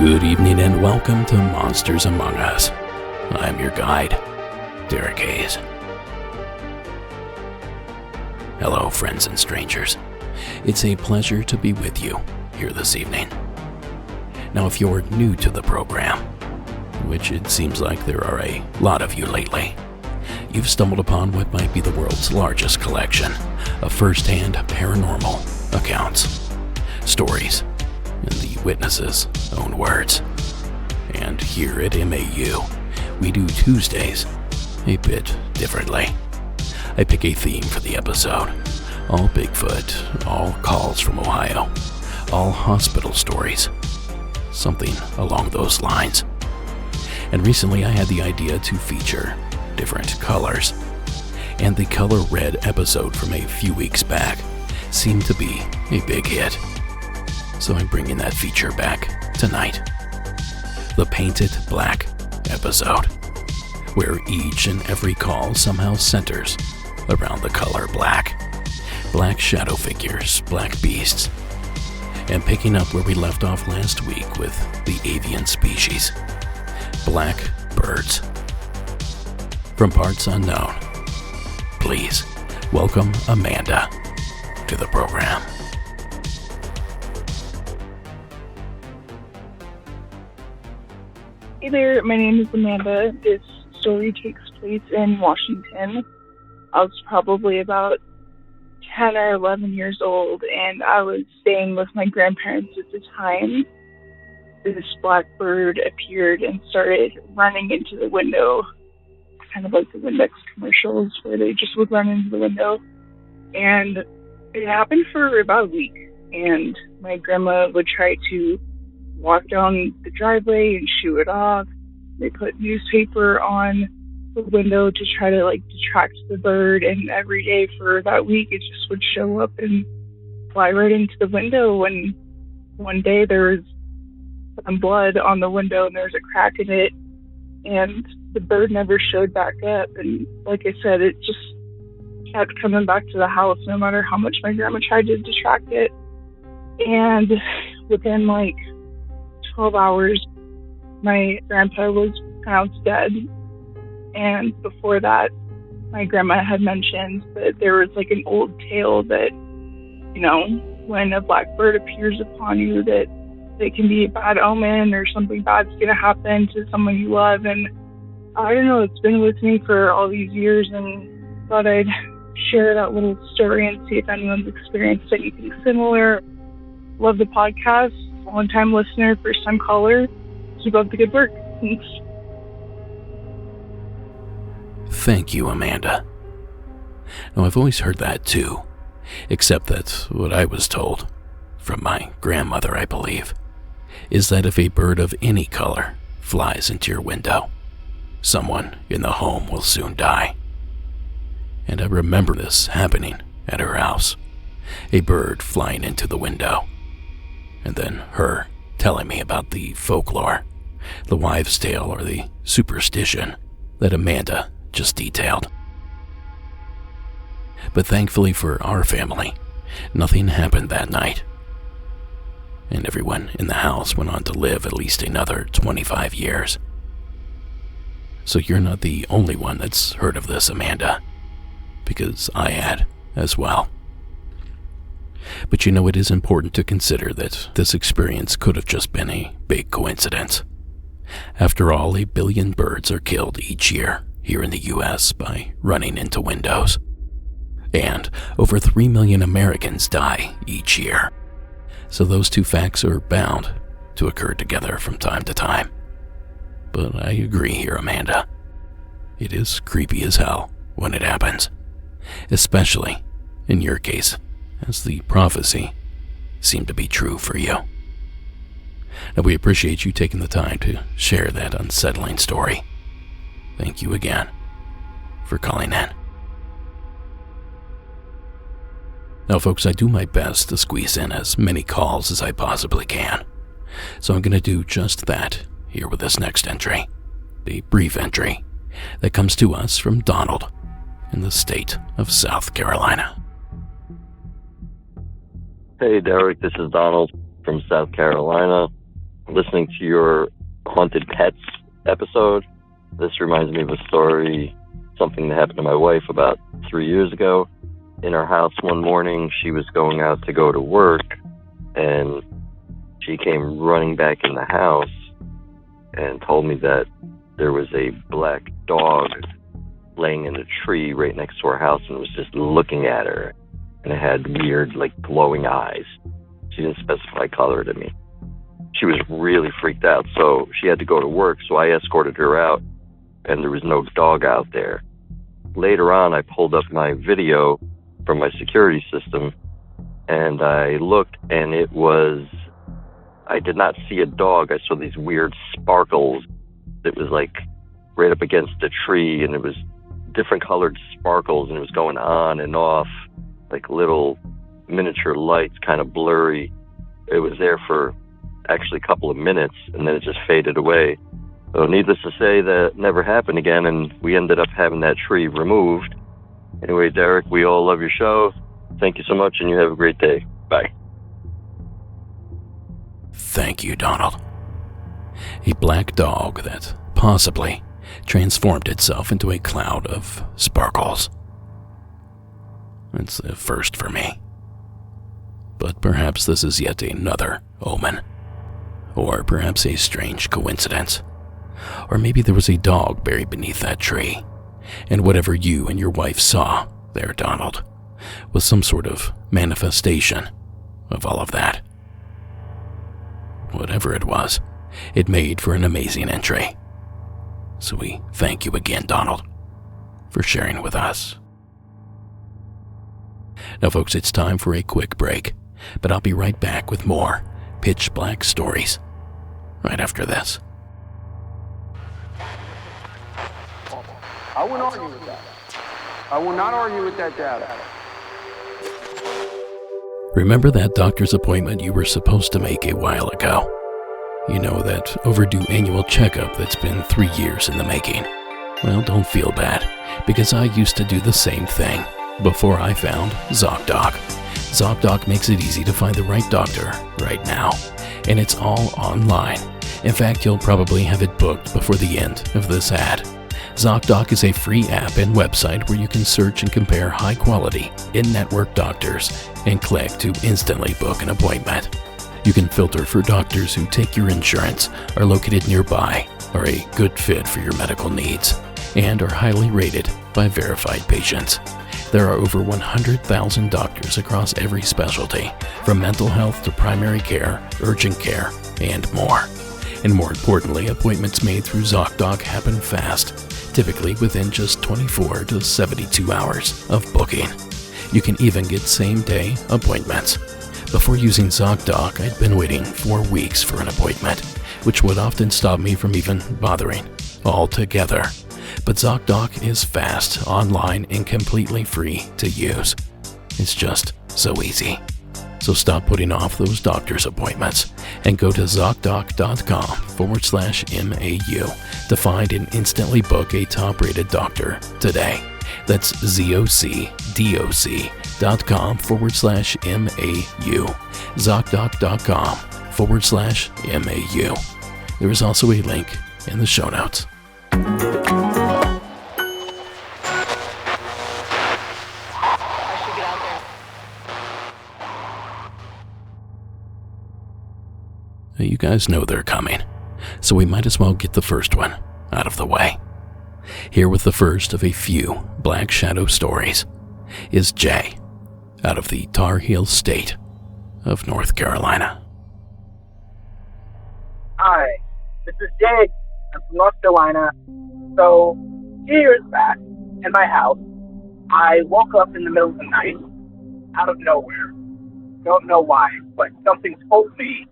Good evening and welcome to Monsters Among Us. I'm your guide, Derek Hayes. Hello, friends and strangers. It's a pleasure to be with you here this evening. Now, if you're new to the program, which it seems like there are a lot of you lately, you've stumbled upon what might be the world's largest collection of first-hand paranormal accounts, stories, in the witnesses' own words. And here at MAU, we do Tuesdays a bit differently. I pick a theme for the episode. All Bigfoot, all calls from Ohio, all hospital stories, something along those lines. And recently I had the idea to feature different colors. And the color red episode from a few weeks back seemed to be a big hit. So I'm bringing that feature back tonight. The Painted Black episode, where each and every call somehow centers around the color black. Black shadow figures, black beasts. And picking up where we left off last week with the avian species, black birds. From parts unknown, please welcome Amanda to the program. Hey there, my name is Amanda. This story takes place in Washington. I was probably about 10 or 11 years old, and I was staying with my grandparents at the time. This black bird appeared and started running into the window, kind of like the Windex commercials where they just would run into the window. And it happened for about a week, and my grandma would try to walk down the driveway and shoo it off. They put newspaper on the window to try to detract the bird, and every day for that week it just would show up and fly right into the window. And one day there was some blood on the window and there was a crack in it, and the bird never showed back up. And like I said, it just kept coming back to the house no matter how much my grandma tried to detract it. And within 12 hours, my grandpa was pronounced dead. And before that, my grandma had mentioned that there was an old tale that, when a black bird appears upon you, that it can be a bad omen or something bad's going to happen to someone you love. And I don't know, it's been with me for all these years, and thought I'd share that little story and see if anyone's experienced anything similar. Love the podcast. Long-time listener, first-time caller. Keep up the good work. Thanks. Thank you, Amanda. Now, I've always heard that too, except that what I was told, from my grandmother, I believe, is that if a bird of any color flies into your window, someone in the home will soon die. And I remember this happening at her house, a bird flying into the window. And then her telling me about the folklore, the wives' tale, or the superstition that Amanda just detailed. But thankfully for our family, nothing happened that night. And everyone in the house went on to live at least another 25 years. So you're not the only one that's heard of this, Amanda, because I had as well. But it is important to consider that this experience could have just been a big coincidence. After all, 1 billion birds are killed each year here in the US by running into windows. and over 3 million Americans die each year. So those two facts are bound to occur together from time to time. But I agree here, Amanda. It is creepy as hell when it happens, especially in your case, as the prophecy seemed to be true for you. Now, we appreciate you taking the time to share that unsettling story. Thank you again for calling in. Now, folks, I do my best to squeeze in as many calls as I possibly can, so I'm going to do just that here with this next entry, a brief entry that comes to us from Donald in the state of South Carolina. Hey, Derek, this is Donald from South Carolina. Listening to your Haunted Pets episode, this reminds me of a story, something that happened to my wife about 3 years ago. In our house one morning, she was going out to go to work, and she came running back in the house and told me that there was a black dog laying in a tree right next to our house and was just looking at her. And it had weird, glowing eyes. She didn't specify color to me. She was really freaked out, so she had to go to work, so I escorted her out, and there was no dog out there. Later on, I pulled up my video from my security system, and I looked, and I did not see a dog. I saw these weird sparkles. It was right up against the tree, and it was different colored sparkles, and it was going on and off, like little miniature lights, kind of blurry. It was there for actually a couple of minutes, and then it just faded away. So needless to say, that never happened again, and we ended up having that tree removed. Anyway, Derek, we all love your show. Thank you so much, and you have a great day. Bye. Thank you, Donald. A black dog that possibly transformed itself into a cloud of sparkles. It's a first for me. But perhaps this is yet another omen. Or perhaps a strange coincidence. Or maybe there was a dog buried beneath that tree, and whatever you and your wife saw there, Donald, was some sort of manifestation of all of that. Whatever it was, it made for an amazing entry. So we thank you again, Donald, for sharing with us. Now, folks, it's time for a quick break, but I'll be right back with more pitch black stories right after this. I won't argue with that. I will not argue with that data. Remember that doctor's appointment you were supposed to make a while ago? You know, that overdue annual checkup that's been 3 years in the making. Well, don't feel bad, because I used to do the same thing before I found ZocDoc. ZocDoc makes it easy to find the right doctor right now, and it's all online. In fact, you'll probably have it booked before the end of this ad. ZocDoc is a free app and website where you can search and compare high-quality, in-network doctors and click to instantly book an appointment. You can filter for doctors who take your insurance, are located nearby, are a good fit for your medical needs, and are highly rated by verified patients. There are over 100,000 doctors across every specialty, from mental health to primary care, urgent care, and more. And more importantly, appointments made through ZocDoc happen fast, typically within just 24 to 72 hours of booking. You can even get same-day appointments. Before using ZocDoc, I'd been waiting 4 weeks for an appointment, which would often stop me from even bothering altogether. But ZocDoc is fast, online, and completely free to use. It's just so easy. So stop putting off those doctor's appointments and go to ZocDoc.com/MAU to find and instantly book a top-rated doctor today. That's ZocDoc.com/MAU. ZocDoc.com/MAU. There is also a link in the show notes. You guys know they're coming, so we might as well get the first one out of the way. Here with the first of a few Black Shadow stories. is Jay, out of the Tar Heel state of North Carolina. Hi, this is Jay. I'm from North Carolina. So, 2 years back, in my house, I woke up in the middle of the night, out of nowhere. Don't know why, but something told me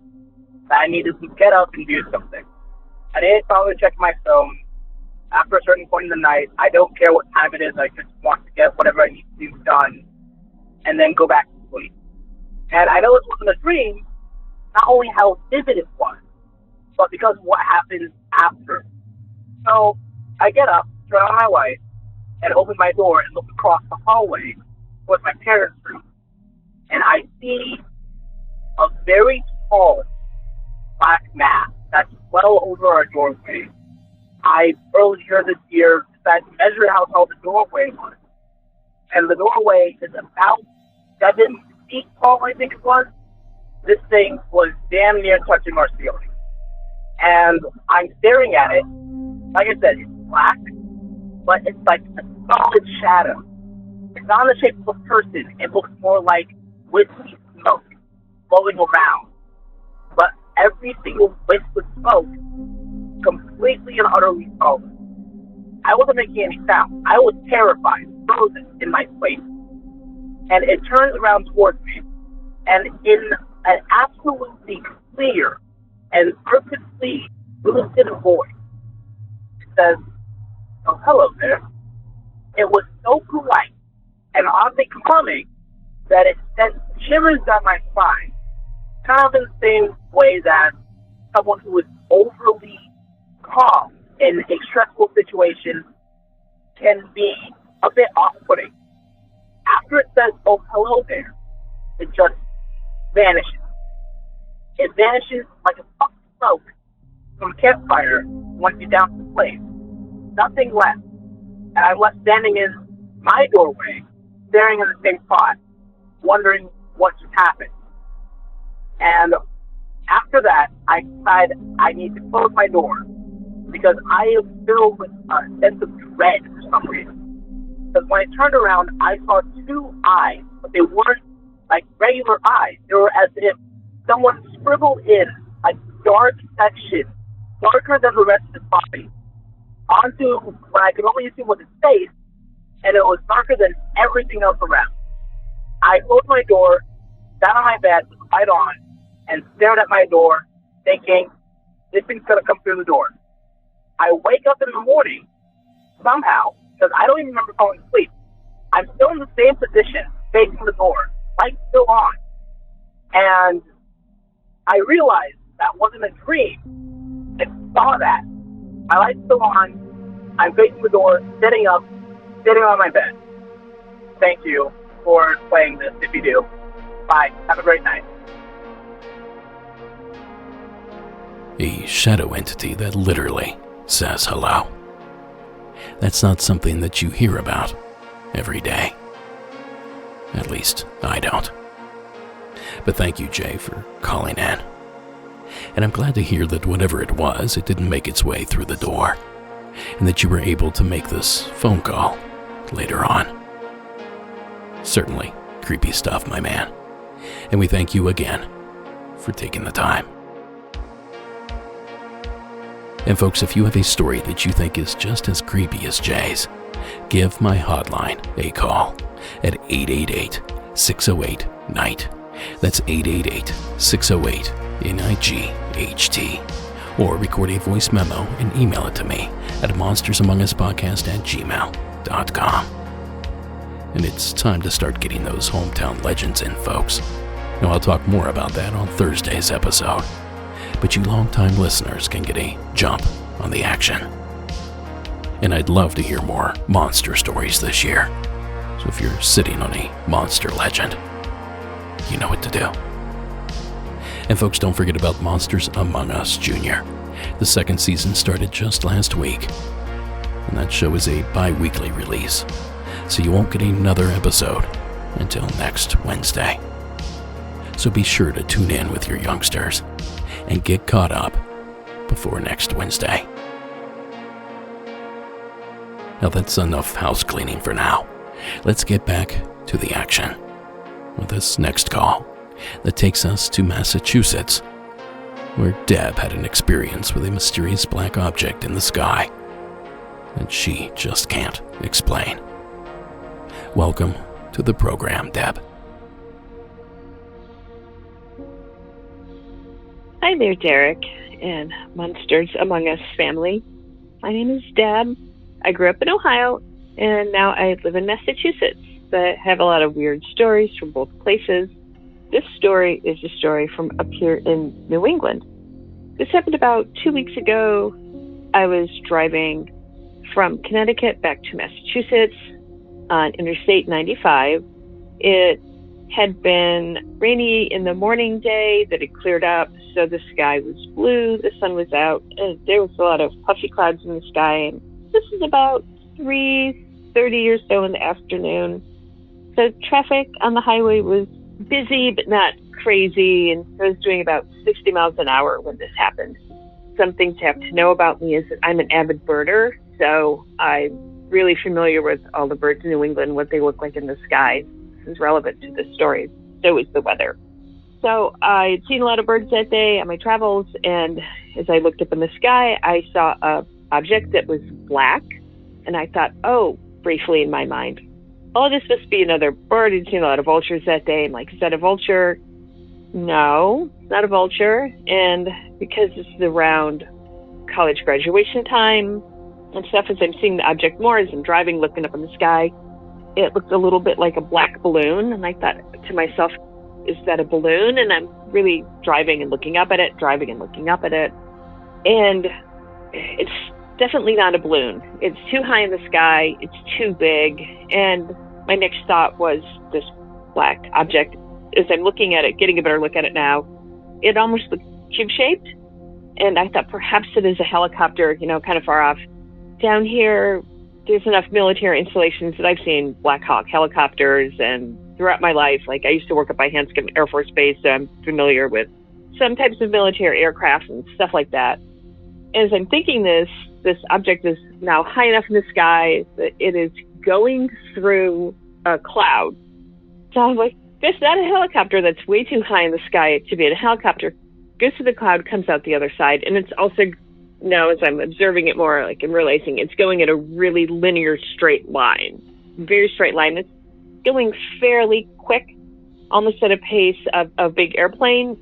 that I needed to get up and do something. I didn't bother checking my phone. After a certain point in the night, I don't care what time it is. I just want to get whatever I need to do done and then go back to sleep. And I know it wasn't a dream, not only how vivid it was, but because of what happened after. So I get up, turn on my light, and open my door and look across the hallway towards my parents' room. And I see a very tall black mass that's well over our doorway. I earlier this year decided to measure how tall the doorway was. And the doorway is about 7 feet tall, I think it was. This thing was damn near touching our ceiling. And I'm staring at it. Like I said, it's black, but it's like a solid shadow. It's not in the shape of a person. It looks more like wispy smoke flowing around. But every single wisp of smoke, completely and utterly solid. I wasn't making any sound. I was terrified, frozen in my place. And it turns around towards me, and in an absolutely clear and perfectly lucid voice, it says, "Oh, hello there." It was so polite and oddly calming that it sent shivers down my spine, kind of in the same way that someone who is overly calm in a stressful situation can be a bit off-putting. After it says, "Oh, hello there," it just vanishes. It vanishes like a puff of smoke from a campfire once you douse the flame. Nothing left. And I'm left standing in my doorway, staring in the same spot, wondering what just happened. And after that, I decide I need to close my door because I am filled with a sense of dread for some reason. Because when I turned around, I saw 2 eyes, but they weren't like regular eyes. They were as if someone scribbled in a dark section, darker than the rest of his body, onto what I could only assume was his face, and it was darker than everything else around. I closed my door, sat on my bed with the light on, and stared at my door, thinking, this thing's going to come through the door. I wake up in the morning, somehow, because I don't even remember falling asleep. I'm still in the same position, facing the door, light still on. And I realized that wasn't a dream. I saw that. My light's still on. I'm facing the door, sitting up, sitting on my bed. Thank you for playing this, if you do. Bye. Have a great night. A shadow entity that literally says hello. That's not something that you hear about every day. At least, I don't. But thank you, Jay, for calling in. And I'm glad to hear that whatever it was, it didn't make its way through the door, and that you were able to make this phone call later on. Certainly creepy stuff, my man. And we thank you again for taking the time. And folks, if you have a story that you think is just as creepy as Jay's, give my hotline a call at 888-608-NIGHT. That's 888-608-NIGHT. Or record a voice memo and email it to me at monstersamonguspodcast@gmail.com. And it's time to start getting those hometown legends in, folks. Now, I'll talk more about that on Thursday's episode, but you longtime listeners can get a jump on the action. And I'd love to hear more monster stories this year. So if you're sitting on a monster legend, you know what to do. And folks, don't forget about Monsters Among Us Jr. The second season started just last week, and that show is a bi-weekly release, so you won't get another episode until next Wednesday. So be sure to tune in with your youngsters and get caught up before next Wednesday. Now that's enough house cleaning for now. Let's get back to the action with this next call that takes us to Massachusetts, where Deb had an experience with a mysterious black object in the sky that she just can't explain. Welcome to the program, Deb. Hi there, Derek and Monsters Among Us family. My name is Deb. I grew up in Ohio, and now I live in Massachusetts, but have a lot of weird stories from both places. This story is a story from up here in New England. This happened about 2 weeks ago. I was driving from Connecticut back to Massachusetts on Interstate 95. It had been rainy in the morning day, that had cleared up, so the sky was blue, the sun was out, and there was a lot of puffy clouds in the sky. And this is about 3:30 or so in the afternoon. So traffic on the highway was busy, but not crazy, and I was doing about 60 miles an hour when this happened. Some things you have to know about me is that I'm an avid birder, so I'm really familiar with all the birds in New England, what they look like in the sky. This is relevant to this story. So is the weather. So I'd seen a lot of birds that day on my travels, and as I looked up in the sky, I saw a object that was black, and I thought, briefly in my mind, this must be another bird. I'd seen a lot of vultures that day. I'm like, is that a vulture? No, it's not a vulture. And because this is around college graduation time and stuff, as I'm seeing the object more, as I'm driving, looking up in the sky, it looked a little bit like a black balloon. And I thought to myself, is that a balloon? And I'm really driving and looking up at it, And it's definitely not a balloon. It's too high in the sky. It's too big. And my next thought was this black object. As I'm looking at it, getting a better look at it now, it almost looked cube-shaped. And I thought perhaps it is a helicopter, kind of far off. Down here, there's enough military installations that I've seen Black Hawk helicopters, and throughout my life, like I used to work up by Hanscom Air Force Base, so I'm familiar with some types of military aircraft and stuff like that. As I'm thinking this object is now high enough in the sky that it is going through a cloud. So I'm like, that's not a helicopter. That's way too high in the sky to be a helicopter. Goes through the cloud, comes out the other side, and it's also, now as I'm observing it more, like I'm realizing it's going at a really linear straight line. Very straight line. It's going fairly quick, almost at a pace of a big airplane.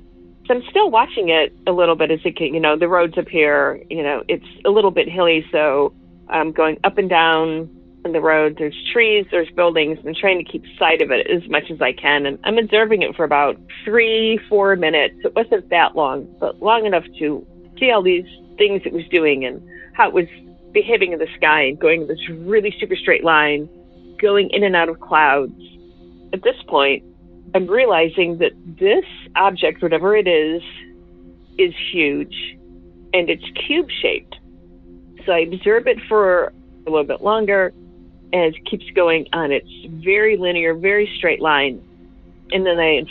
So I'm still watching it a little bit as it can, the roads up here, it's a little bit hilly, so I'm going up and down on the road. There's trees, there's buildings. I'm trying to keep sight of it as much as I can, and I'm observing it for about 3-4 minutes. It wasn't that long, but long enough to see all these things it was doing and how it was behaving in the sky and going in this really super straight line, going in and out of clouds. At this point, I'm realizing that this object, whatever it is huge, and it's cube-shaped. So I observe it for a little bit longer as it keeps going on its very linear, very straight line. And then I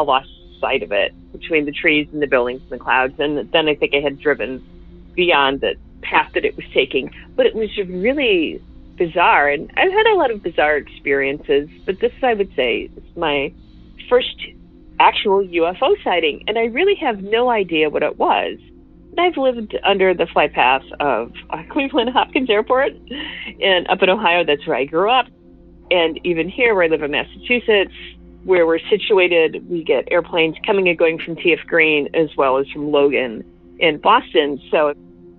lost sight of it between the trees and the buildings and the clouds. And then I think I had driven beyond the path that it was taking. But it was really bizarre, and I've had a lot of bizarre experiences, but this, I would say, is my first actual UFO sighting, and I really have no idea what it was. And I've lived under the flight path of Cleveland Hopkins Airport, and up in Ohio, that's where I grew up, and even here where I live in Massachusetts, where we're situated, we get airplanes coming and going from TF Green as well as from Logan in Boston, so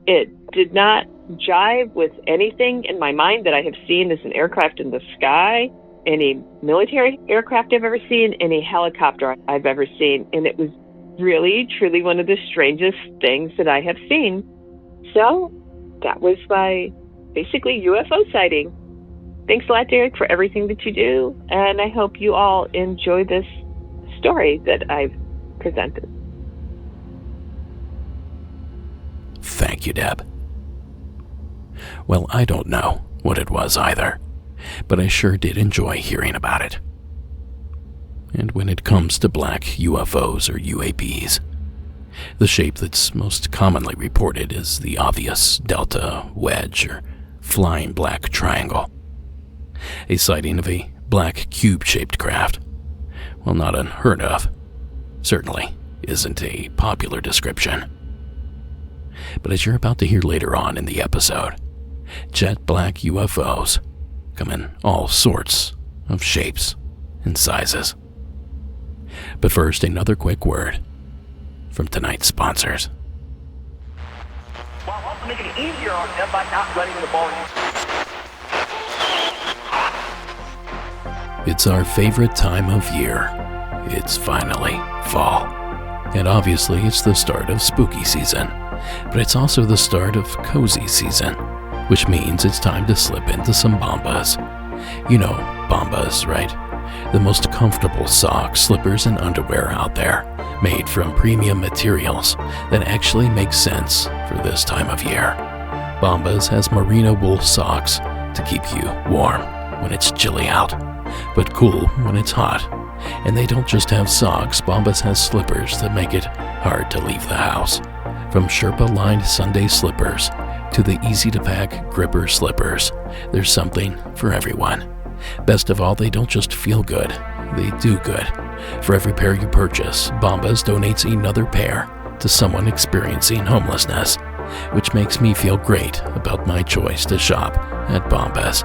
it did not jive with anything in my mind that I have seen as an aircraft in the sky, any military aircraft I've ever seen, any helicopter I've ever seen. And it was really, truly one of the strangest things that I have seen. So that was my basically UFO sighting. Thanks a lot, Derek, for everything that you do. And I hope you all enjoy this story that I've presented. Thank you, Deb. Well, I don't know what it was either, but I sure did enjoy hearing about it. And when it comes to black UFOs or UAPs, the shape that's most commonly reported is the obvious delta, wedge, or flying black triangle. A sighting of a black cube-shaped craft. Well, not unheard of. Certainly isn't a popular description. But as you're about to hear later on in the episode, jet black UFOs come in all sorts of shapes and sizes. But first, another quick word from tonight's sponsors. Well, also making it easier on them by not letting the ball use. It's our favorite time of year. It's finally fall. And obviously it's the start of spooky season. But it's also the start of cozy season, which means it's time to slip into some Bombas. You know Bombas, right? The most comfortable socks, slippers, and underwear out there, made from premium materials that actually make sense for this time of year. Bombas has merino wool socks to keep you warm when it's chilly out, but cool when it's hot. And they don't just have socks, Bombas has slippers that make it hard to leave the house. From Sherpa-lined Sunday slippers to the easy-to-pack gripper slippers, there's something for everyone. Best of all, they don't just feel good, they do good. For every pair you purchase, Bombas donates another pair to someone experiencing homelessness, which makes me feel great about my choice to shop at Bombas.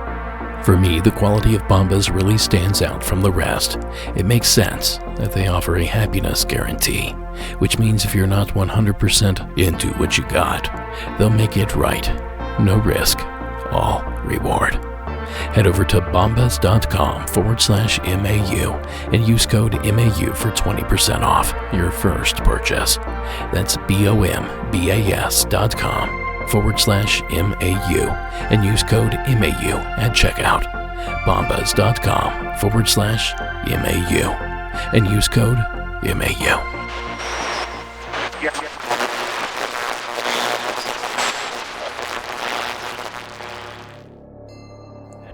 For me, the quality of Bombas really stands out from the rest. It makes sense that they offer a happiness guarantee, which means if you're not 100% into what you got, they'll make it right. No risk, all reward. Head over to bombas.com/MAU and use code MAU for 20% off your first purchase. That's bombas.com/MAU and use code MAU at checkout. bombas.com/MAU and use code MAU.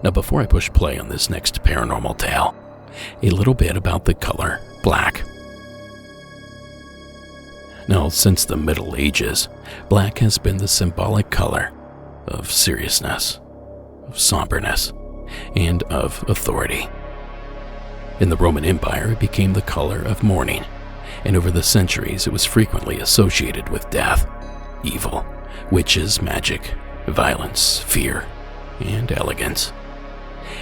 Now, before I push play on this next paranormal tale, a little bit about the color black. Now, since the Middle Ages, black has been the symbolic color of seriousness, of somberness, and of authority. In the Roman Empire, it became the color of mourning, and over the centuries, it was frequently associated with death, evil, witches, magic, violence, fear, and elegance.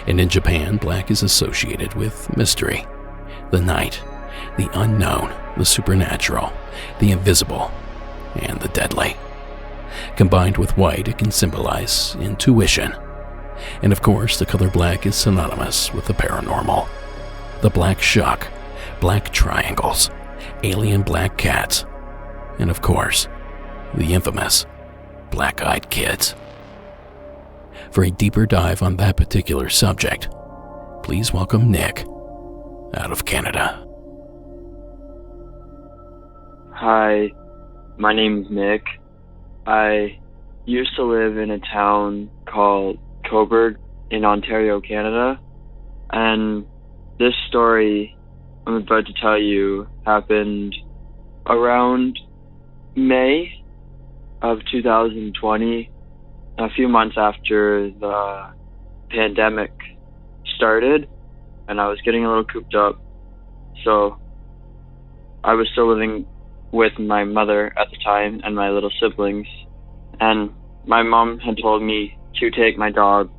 And in Japan, black is associated with mystery, the night, the unknown, the supernatural, the invisible, and the deadly. Combined with white, it can symbolize intuition. And of course, the color black is synonymous with the paranormal. The black shuck, black triangles, alien black cats, and of course, the infamous black-eyed kids. For a deeper dive on that particular subject, please welcome Nick out of Canada. Hi, my name's Nick. I used to live in a town called Coburg in Ontario, Canada, and this story I'm about to tell you happened around May of 2020, a few months after the pandemic started, and I was getting a little cooped up. So I was still living with my mother at the time and my little siblings, and my mom had told me to take my dog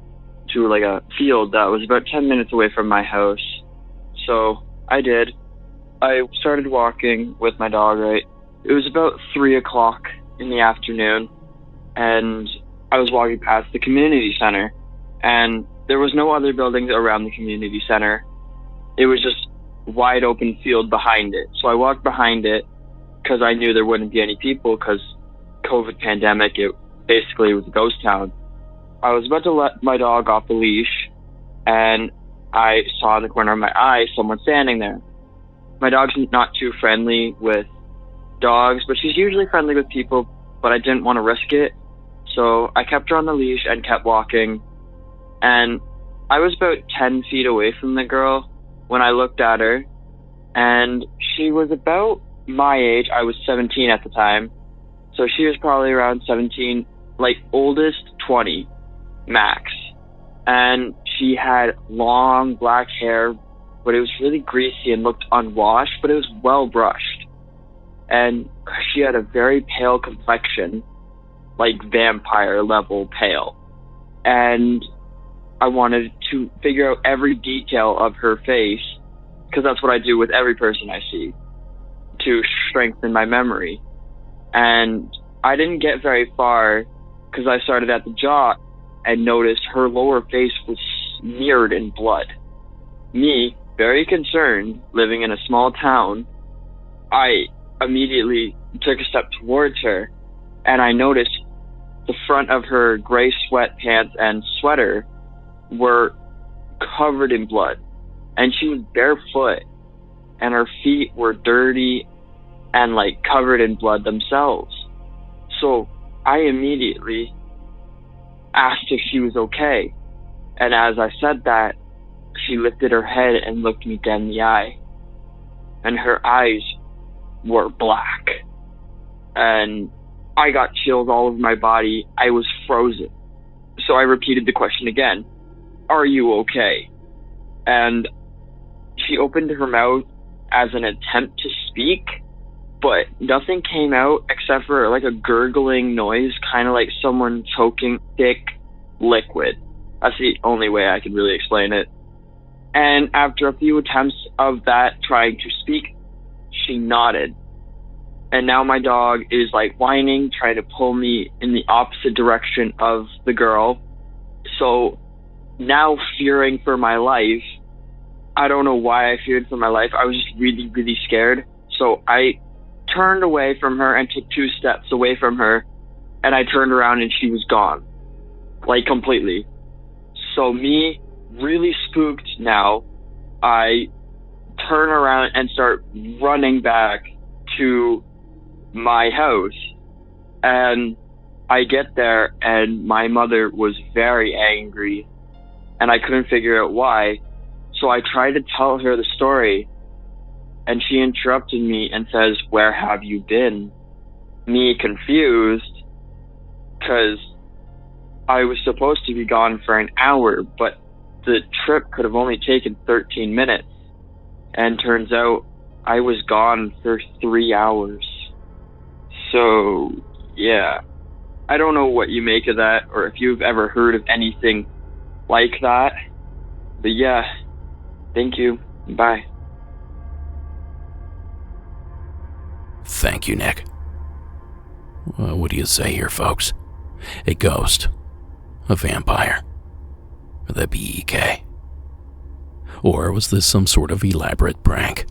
to like a field that was about 10 minutes away from my house. So I did. I started walking with my dog, right? It was about 3 o'clock in the afternoon, and I was walking past the community center, and there was no other buildings around the community center. It was just wide open field behind it. So I walked behind it because I knew there wouldn't be any people because COVID pandemic, it basically was a ghost town. I was about to let my dog off the leash, and I saw in the corner of my eye someone standing there. My dog's not too friendly with dogs, but she's usually friendly with people, but I didn't want to risk it. So I kept her on the leash and kept walking, and I was about 10 feet away from the girl when I looked at her, and she was about my age. I was 17 at the time, so she was probably around 17, like oldest 20 max, and She had long black hair, but it was really greasy and looked unwashed, but it was well brushed. And she had a very pale complexion, like vampire level pale. And I wanted to figure out every detail of her face, because that's what I do with every person I see, to strengthen my memory. And I didn't get very far, because I started at the jaw and noticed her lower face was smeared in blood. Me, very concerned, living in a small town, I immediately took a step towards her, and I noticed the front of her gray sweatpants and sweater were covered in blood, and she was barefoot, and her feet were dirty and like covered in blood themselves. So I immediately asked if she was okay, and as I said that, she lifted her head and looked me dead in the eye, and her eyes were black, and I got chills all over my body. I was frozen. So I repeated the question again. Are you okay? And she opened her mouth as an attempt to speak, but nothing came out except for like a gurgling noise, kind of like someone choking thick liquid. That's the only way I can really explain it. And after a few attempts of that trying to speak, she nodded. And now my dog is like whining, trying to pull me in the opposite direction of the girl. So now fearing for my life, I don't know why I feared for my life. I was just really, really scared. So I turned away from her and took 2 steps away from her. And I turned around and she was gone. Like completely. So me, really spooked now, I turn around and start running back to my house, and I get there and my mother was very angry and I couldn't figure out why. So I tried to tell her the story and she interrupted me and says, "Where have you been?" Me confused, because I was supposed to be gone for an hour, but the trip could have only taken 13 minutes, and turns out I was gone for 3 hours. So, yeah. I don't know what you make of that, or if you've ever heard of anything like that. But yeah, thank you. Bye. Thank you, Nick. Well, what do you say here, folks? A ghost? A vampire? The BEK? Or was this some sort of elaborate prank?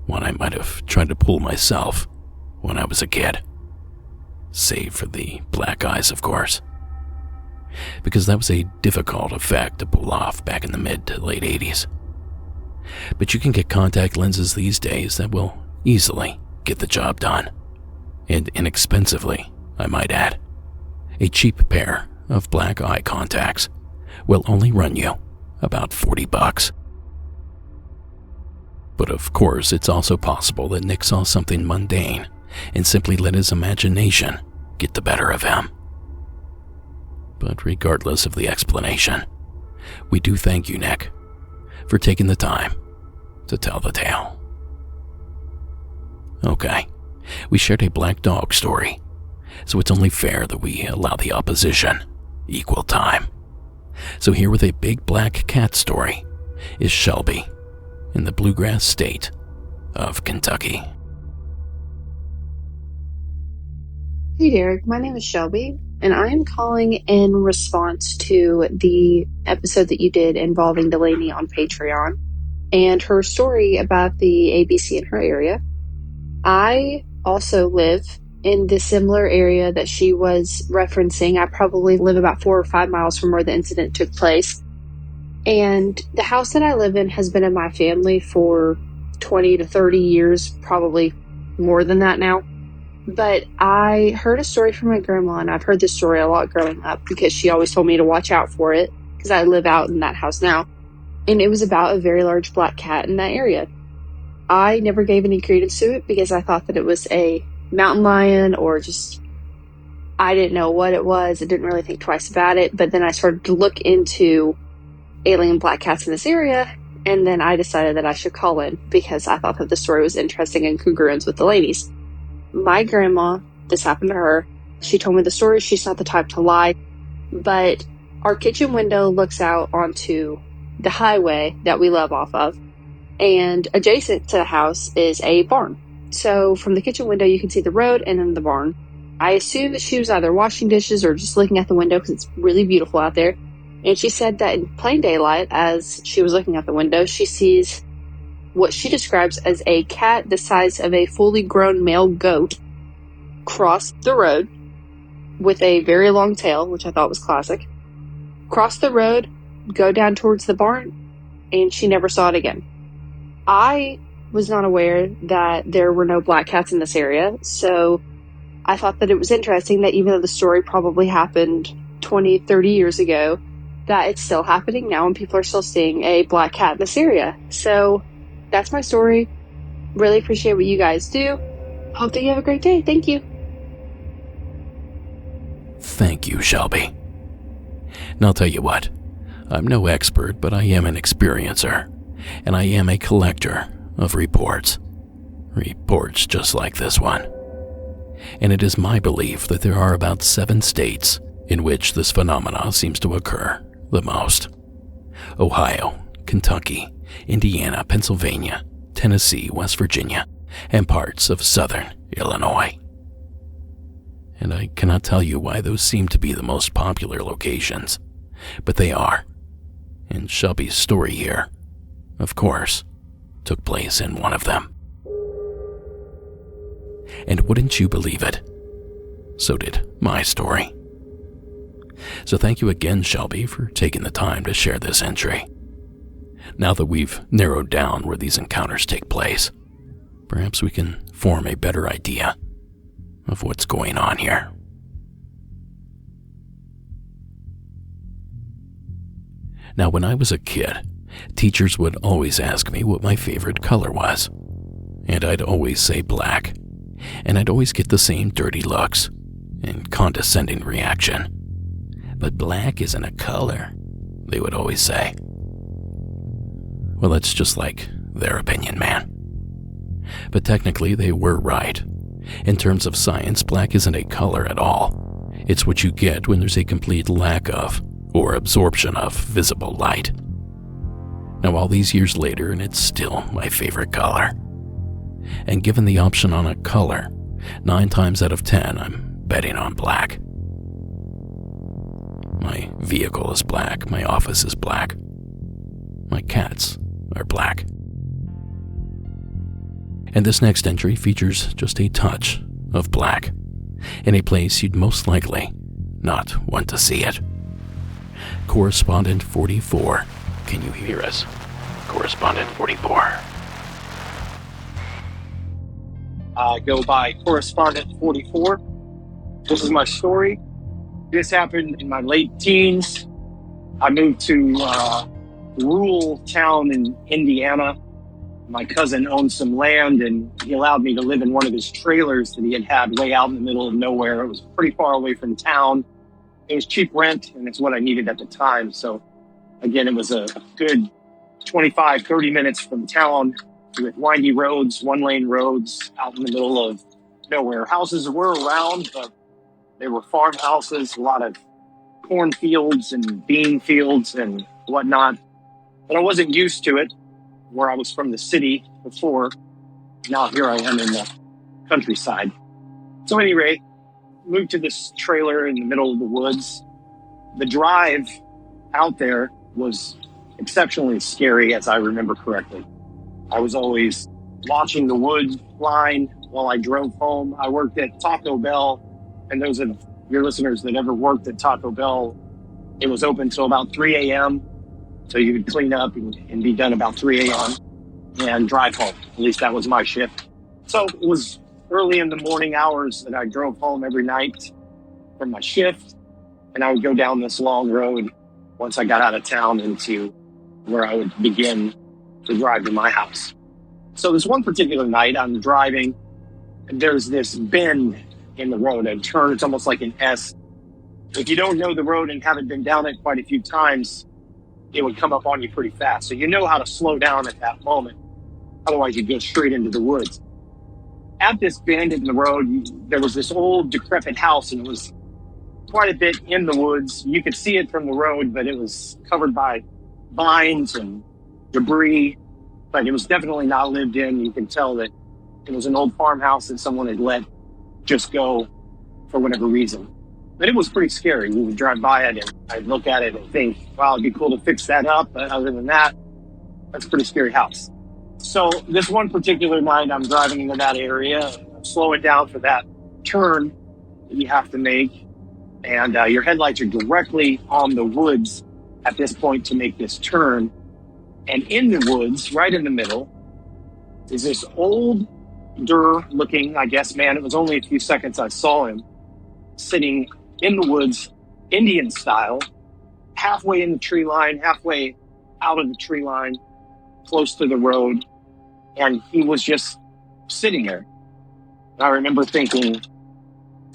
One I might have tried to pull myself when I was a kid. Save for the black eyes, of course. Because that was a difficult effect to pull off back in the mid to late 80s. But you can get contact lenses these days that will easily get the job done. And inexpensively, I might add. A cheap pair of black eye contacts will only run you about $40. But of course, it's also possible that Nick saw something mundane and simply let his imagination get the better of him. But regardless of the explanation, we do thank you, Nick, for taking the time to tell the tale. Okay, we shared a black dog story, so it's only fair that we allow the opposition equal time. So here with a big black cat story is Shelby in the bluegrass state of Kentucky. Hey Derek, my name is Shelby, and I am calling in response to the episode that you did involving Delaney on Patreon and her story about the ABC in her area. I also live in the similar area that she was referencing. I probably live about 4 or 5 miles from where the incident took place. And the house that I live in has been in my family for 20 to 30 years, probably more than that now. But I heard a story from my grandma, and I've heard this story a lot growing up because she always told me to watch out for it because I live out in that house now. And it was about a very large black cat in that area. I never gave any credence to it because I thought that it was a mountain lion or just, I didn't know what it was. I didn't really think twice about it. But then I started to look into alien black cats in this area. And then I decided that I should call in because I thought that the story was interesting and congruent with the ladies. My grandma, this happened to her. She told me the story. She's not the type to lie. But our kitchen window looks out onto the highway that we live off of. And adjacent to the house is a barn. So from the kitchen window, you can see the road and then the barn. I assume that she was either washing dishes or just looking at the window because it's really beautiful out there. And she said that in plain daylight, as she was looking out the window, she sees what she describes as a cat the size of a fully grown male goat cross the road with a very long tail, which I thought was classic, cross the road, go down towards the barn, and she never saw it again. I was not aware that there were no black cats in this area, so I thought that it was interesting that even though the story probably happened 20, 30 years ago, that it's still happening now and people are still seeing a black cat in this area. So that's my story. Really appreciate what you guys do. Hope that you have a great day. Thank you. Thank you, Shelby. Now I'll tell you what, I'm no expert, but I am an experiencer, and I am a collector of reports. Reports just like this one. And it is my belief that there are about 7 states in which this phenomena seems to occur the most. Ohio, Kentucky, Indiana, Pennsylvania, Tennessee, West Virginia, and parts of southern Illinois. And I cannot tell you why those seem to be the most popular locations, but they are. And Shelby's story here, of course, took place in one of them. And wouldn't you believe it, so did my story. So thank you again, Shelby, for taking the time to share this entry. Now that we've narrowed down where these encounters take place, perhaps we can form a better idea of what's going on here. Now, when I was a kid, teachers would always ask me what my favorite color was, and I'd always say black, and I'd always get the same dirty looks and condescending reaction. But black isn't a color, they would always say. Well, that's just like their opinion, man. But technically, they were right. In terms of science, black isn't a color at all. It's what you get when there's a complete lack of, or absorption of, visible light. Now, all these years later, and it's still my favorite color. And given the option on a color, 9 times out of 10, I'm betting on black. My vehicle is black, my office is black. My cats are black. And this next entry features just a touch of black, in a place you'd most likely not want to see it. Correspondent 44, can you hear us? Correspondent 44. I go by Correspondent 44. This is my story. This happened in my late teens. I moved to a rural town in Indiana. My cousin owned some land, and he allowed me to live in one of his trailers that he had way out in the middle of nowhere. It was pretty far away from town. It was cheap rent, and it's what I needed at the time. So, again, it was a good 25, 30 minutes from town with windy roads, 1-lane roads out in the middle of nowhere. Houses were around, but they were farmhouses, a lot of cornfields and bean fields and whatnot. But I wasn't used to it, where I was from the city before. Now here I am in the countryside. So at any rate, moved to this trailer in the middle of the woods. The drive out there was exceptionally scary, as I remember correctly. I was always watching the wood line while I drove home. I worked at Taco Bell, and those of your listeners that ever worked at Taco Bell, it was open until about 3 a.m., so you could clean up and be done about 3 a.m. and drive home. At least that was my shift. So it was early in the morning hours that I drove home every night from my shift, and I would go down this long road once I got out of town into where I would begin to drive to my house. So this one particular night, I'm driving, and there's this bend in the road, a turn. It's almost like an S. If you don't know the road and haven't been down it quite a few times, it would come up on you pretty fast. So you know how to slow down at that moment. Otherwise, you'd go straight into the woods. At this bend in the road, there was this old decrepit house, and it was quite a bit in the woods. You could see it from the road, but it was covered by vines and debris. But it was definitely not lived in. You could tell that it was an old farmhouse that someone had let just go for whatever reason. But it was pretty scary. We would drive by it, and I'd look at it and think, wow, it'd be cool to fix that up. But other than that, that's a pretty scary house. So this one particular night, I'm driving into that area, I'm slowing down for that turn that you have to make. And your headlights are directly on the woods at this point to make this turn. And in the woods, right in the middle, is this older looking, I guess, man. It was only a few seconds I saw him sitting in the woods, Indian style, halfway in the tree line, halfway out of the tree line, close to the road. And he was just sitting there. And I remember thinking,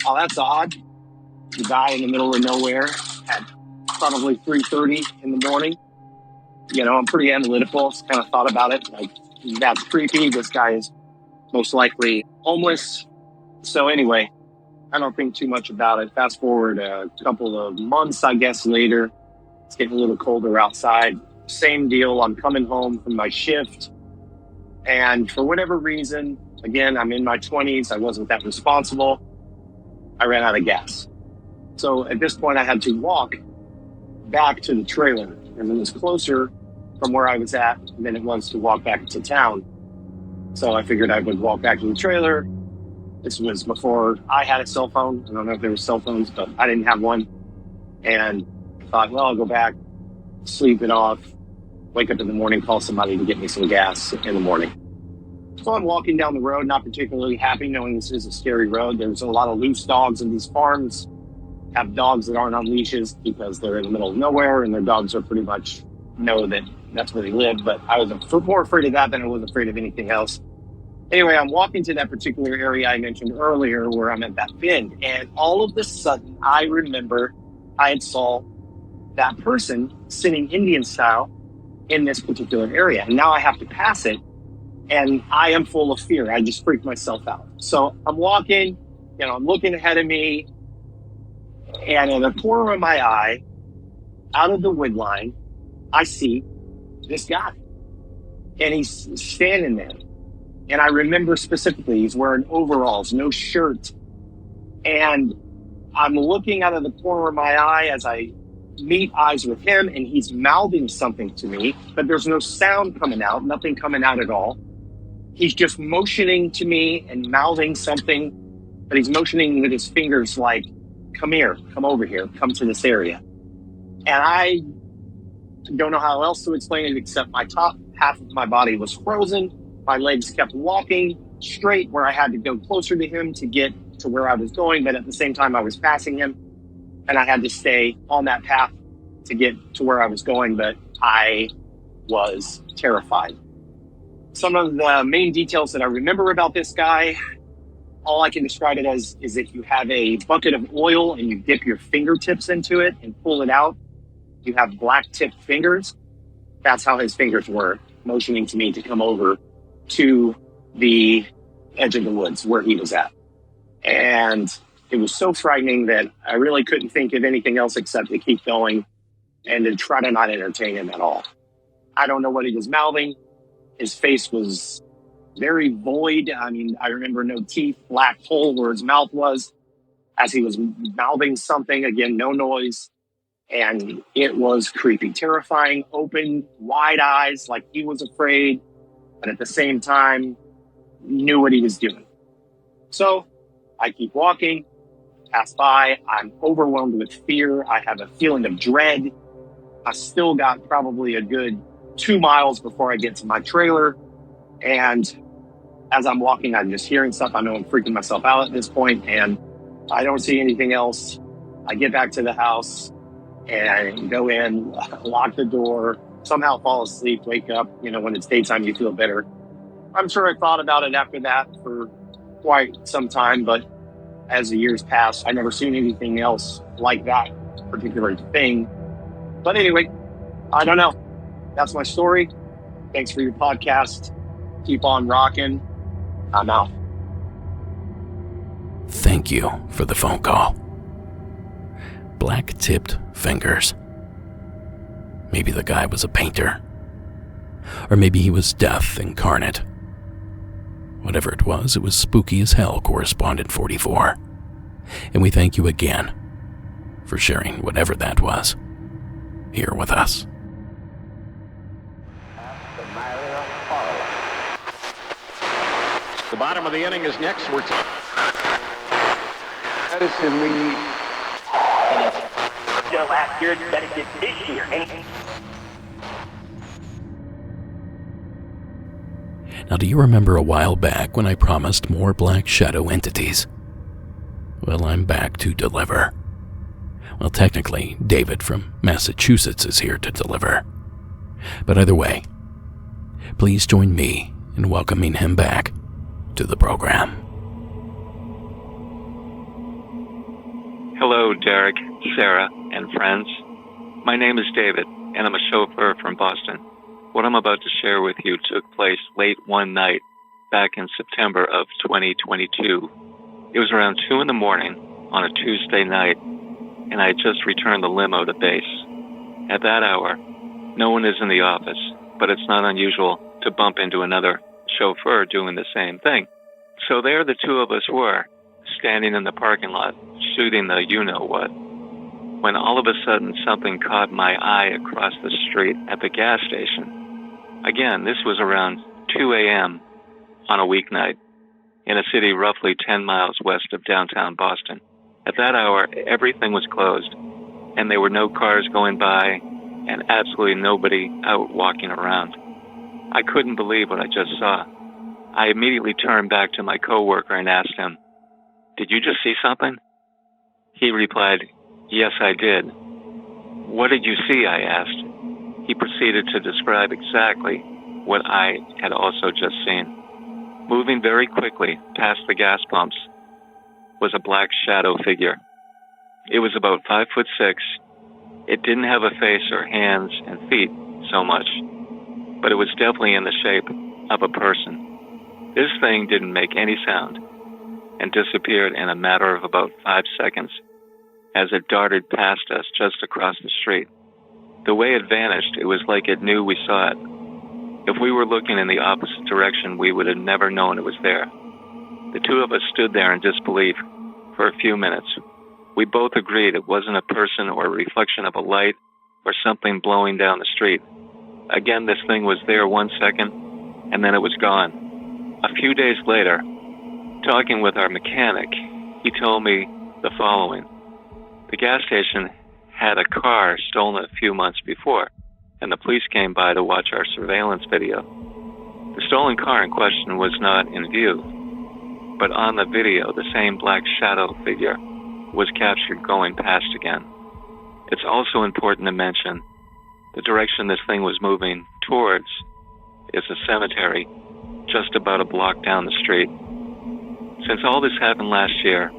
oh, that's odd. The guy in the middle of nowhere at probably 3:30 in the morning. You know, I'm pretty analytical. So kind of thought about it. Like, that's creepy. This guy is most likely homeless. So anyway, I don't think too much about it. Fast forward a couple of months, I guess, later. It's getting a little colder outside. Same deal. I'm coming home from my shift. And for whatever reason, again, I'm in my 20s. I wasn't that responsible. I ran out of gas. So at this point, I had to walk back to the trailer. And it was closer from where I was at than it was to walk back to town. So I figured I would walk back to the trailer. This was before I had a cell phone. I don't know if there were cell phones, but I didn't have one. And I thought, well, I'll go back, sleep it off, wake up in the morning, call somebody to get me some gas in the morning. So I'm walking down the road, not particularly happy, knowing this is a scary road. There's a lot of loose dogs in these farms. Have dogs that aren't on leashes because they're in the middle of nowhere, and their dogs are pretty much know that that's where they live. But I was more afraid of that than I was afraid of anything else. Anyway, I'm walking to that particular area I mentioned earlier where I'm at that bend, and all of a sudden I remember I had saw that person sitting Indian style in this particular area. And now I have to pass it, and I am full of fear. I just freaked myself out. So I'm walking, I'm looking ahead of me, and in the corner of my eye, out of the wood line, I see this guy. And he's standing there. And I remember specifically, he's wearing overalls, no shirt. And I'm looking out of the corner of my eye as I meet eyes with him, and he's mouthing something to me, but there's no sound coming out, nothing coming out at all. He's just motioning to me and mouthing something, but he's motioning with his fingers like, come here, come over here, come to this area. And I don't know how else to explain it except my top half of my body was frozen. My legs kept walking straight where I had to go closer to him to get to where I was going, but at the same time I was passing him, and I had to stay on that path to get to where I was going, but I was terrified. Some of the main details that I remember about this guy, all I can describe it as is if you have a bucket of oil and you dip your fingertips into it and pull it out, you have black tipped fingers. That's how his fingers were, motioning to me to come over to the edge of the woods where he was at. And it was so frightening that I really couldn't think of anything else except to keep going and to try to not entertain him at all. I don't know what he was mouthing. His face was very void. I mean, I remember no teeth, black hole where his mouth was as he was mouthing something. Again, no noise. And it was creepy, terrifying, open, wide eyes, like he was afraid, but at the same time, knew what he was doing. So I keep walking, pass by. I'm overwhelmed with fear. I have a feeling of dread. I still got probably a good 2 miles before I get to my trailer. And as I'm walking, I'm just hearing stuff. I know I'm freaking myself out at this point, and I don't see anything else. I get back to the house and go in, lock the door, somehow fall asleep, wake up. When it's daytime, you feel better. I'm sure I thought about it after that for quite some time, but as the years passed, I never seen anything else like that particular thing. But anyway, I don't know. That's my story. Thanks for your podcast. Keep on rocking. I'm out. Thank you for the phone call. Black-tipped fingers. Maybe the guy was a painter. Or maybe he was death incarnate. Whatever it was spooky as hell, Correspondent 44. And we thank you again for sharing whatever that was here with us. The bottom of the inning is next. Medicine we need. Last year, better get this year, ain't it? Now, do you remember a while back when I promised more black shadow entities? Well, I'm back to deliver. Well, technically, David from Massachusetts is here to deliver. But either way, please join me in welcoming him back to the program. Hello, Derek, Sarah, and friends. My name is David, and I'm a chauffeur from Boston. What I'm about to share with you took place late one night back in September of 2022. It was around 2 in the morning on a Tuesday night, and I had just returned the limo to base. At that hour, no one is in the office, but it's not unusual to bump into another chauffeur doing the same thing. So there the two of us were, standing in the parking lot, shooting the you-know-what, when all of a sudden something caught my eye across the street at the gas station. Again, this was around 2 a.m. on a weeknight in a city roughly 10 miles west of downtown Boston. At that hour, everything was closed, and there were no cars going by and absolutely nobody out walking around. I couldn't believe what I just saw. I immediately turned back to my coworker and asked him, "Did you just see something?" He replied, "Yes, I did." "What did you see?" I asked. He proceeded to describe exactly what I had also just seen. Moving very quickly past the gas pumps was a black shadow figure. It was about 5'6". It didn't have a face or hands and feet so much, but it was definitely in the shape of a person. This thing didn't make any sound and disappeared in a matter of about 5 seconds as it darted past us just across the street. The way it vanished, it was like it knew we saw it. If we were looking in the opposite direction, we would have never known it was there. The two of us stood there in disbelief for a few minutes. We both agreed it wasn't a person or a reflection of a light or something blowing down the street. Again, this thing was there 1 second, and then it was gone. A few days later, talking with our mechanic, he told me the following. The gas station had a car stolen a few months before, and the police came by to watch our surveillance video. The stolen car in question was not in view, but on the video, the same black shadow figure was captured going past again. It's also important to mention the direction this thing was moving towards is a cemetery just about a block down the street. Since all this happened last year,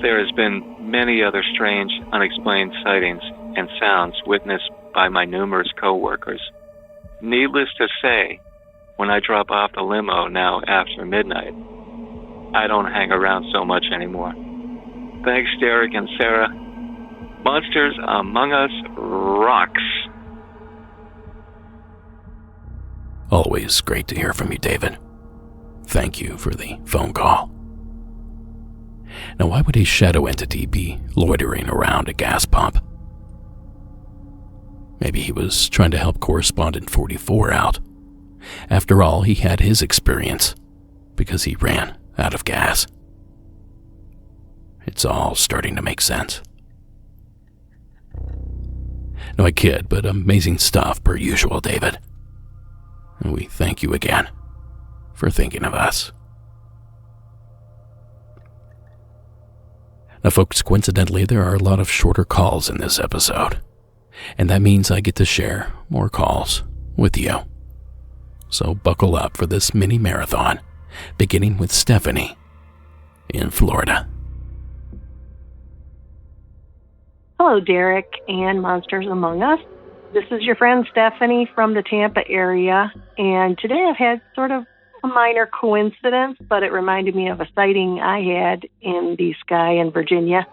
there has been many other strange, unexplained sightings and sounds witnessed by my numerous coworkers. Needless to say, when I drop off the limo now after midnight, I don't hang around so much anymore. Thanks, Derek and Sarah. Monsters Among Us rocks. Always great to hear from you, David. Thank you for the phone call. Now, why would a shadow entity be loitering around a gas pump? Maybe he was trying to help Correspondent 44 out. After all, he had his experience because he ran out of gas. It's all starting to make sense. No, I kid, but amazing stuff per usual, David. And we thank you again for thinking of us. Now, folks, coincidentally, there are a lot of shorter calls in this episode, and that means I get to share more calls with you. So buckle up for this mini marathon, beginning with Stephanie in Florida. Hello, Derek and Monsters Among Us. This is your friend Stephanie from the Tampa area, and today I've had sort of a minor coincidence, but it reminded me of a sighting I had in the sky in Virginia.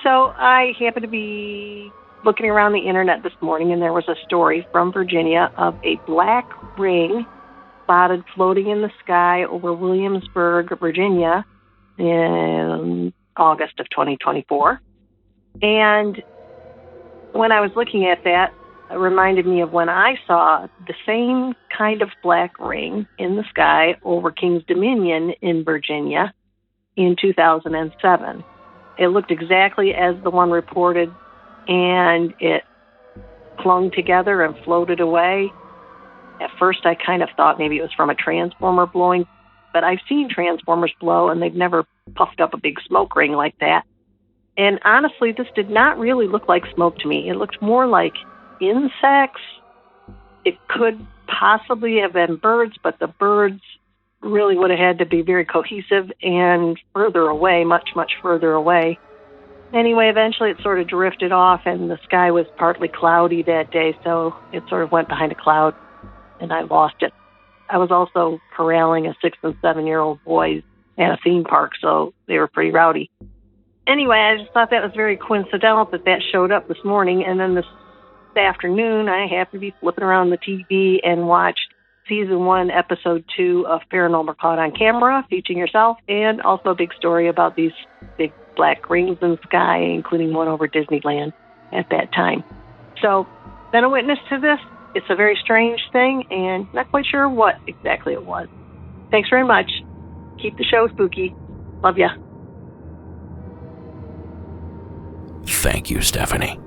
So I happened to be looking around the internet this morning, and there was a story from Virginia of a black ring spotted floating in the sky over Williamsburg, Virginia in August of 2024. And when I was looking at that, it reminded me of when I saw the same kind of black ring in the sky over King's Dominion in Virginia in 2007. It looked exactly as the one reported, and it clung together and floated away. At first, I kind of thought maybe it was from a transformer blowing, but I've seen transformers blow, and they've never puffed up a big smoke ring like that. And honestly, this did not really look like smoke to me. It looked more like insects. It could possibly have been birds, but the birds really would have had to be very cohesive and further away, much, much further away. Anyway, eventually it sort of drifted off, and the sky was partly cloudy that day, so it sort of went behind a cloud, and I lost it. I was also corralling a 6- and 7-year-old boys at a theme park, so they were pretty rowdy. Anyway, I just thought that was very coincidental that showed up this morning, and then this afternoon I happened to be flipping around the TV and watched Season 1, Episode 2 of Paranormal Caught on Camera, featuring yourself, and also a big story about these big black rings in the sky, including one over Disneyland at that time. So, been a witness to this. It's a very strange thing, and not quite sure what exactly it was. Thanks very much. Keep the show spooky. Love ya. Thank you, Stephanie.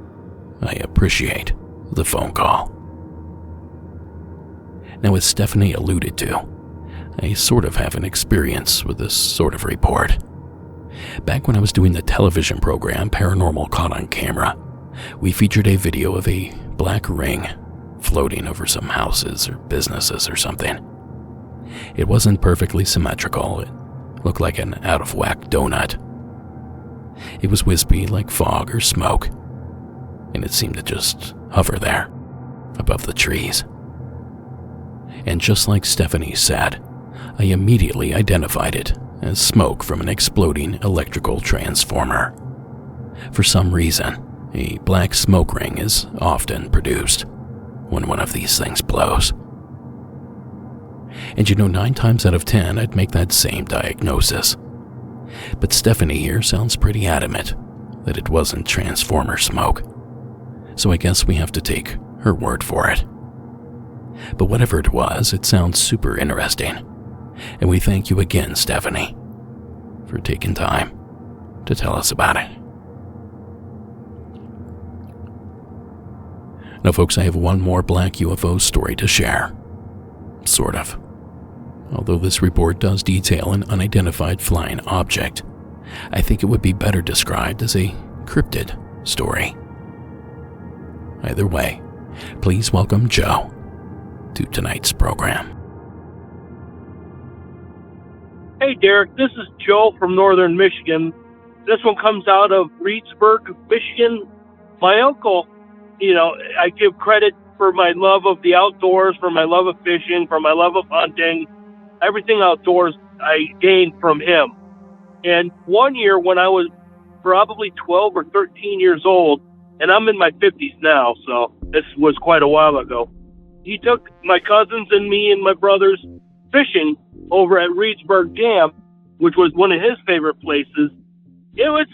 I appreciate the phone call. Now, as Stephanie alluded to, I sort of have an experience with this sort of report. Back when I was doing the television program Paranormal Caught on Camera, we featured a video of a black ring floating over some houses or businesses or something. It wasn't perfectly symmetrical. It looked like an out-of-whack donut. It was wispy like fog or smoke, and it seemed to just hover there, above the trees. And just like Stephanie said, I immediately identified it as smoke from an exploding electrical transformer. For some reason, a black smoke ring is often produced when one of these things blows. And 9 times out of 10, I'd make that same diagnosis. But Stephanie here sounds pretty adamant that it wasn't transformer smoke. So I guess we have to take her word for it. But whatever it was, it sounds super interesting. And we thank you again, Stephanie, for taking time to tell us about it. Now, folks, I have one more black UFO story to share. Sort of. Although this report does detail an unidentified flying object, I think it would be better described as a cryptid story. Either way, please welcome Joe to tonight's program. Hey, Derek, this is Joe from northern Michigan. This one comes out of Reedsburg, Michigan. My uncle, I give credit for my love of the outdoors, for my love of fishing, for my love of hunting. Everything outdoors I gained from him. And one year when I was probably 12 or 13 years old, and I'm in my 50s now, so this was quite a while ago, he took my cousins and me and my brothers fishing over at Reedsburg Dam, which was one of his favorite places. It was,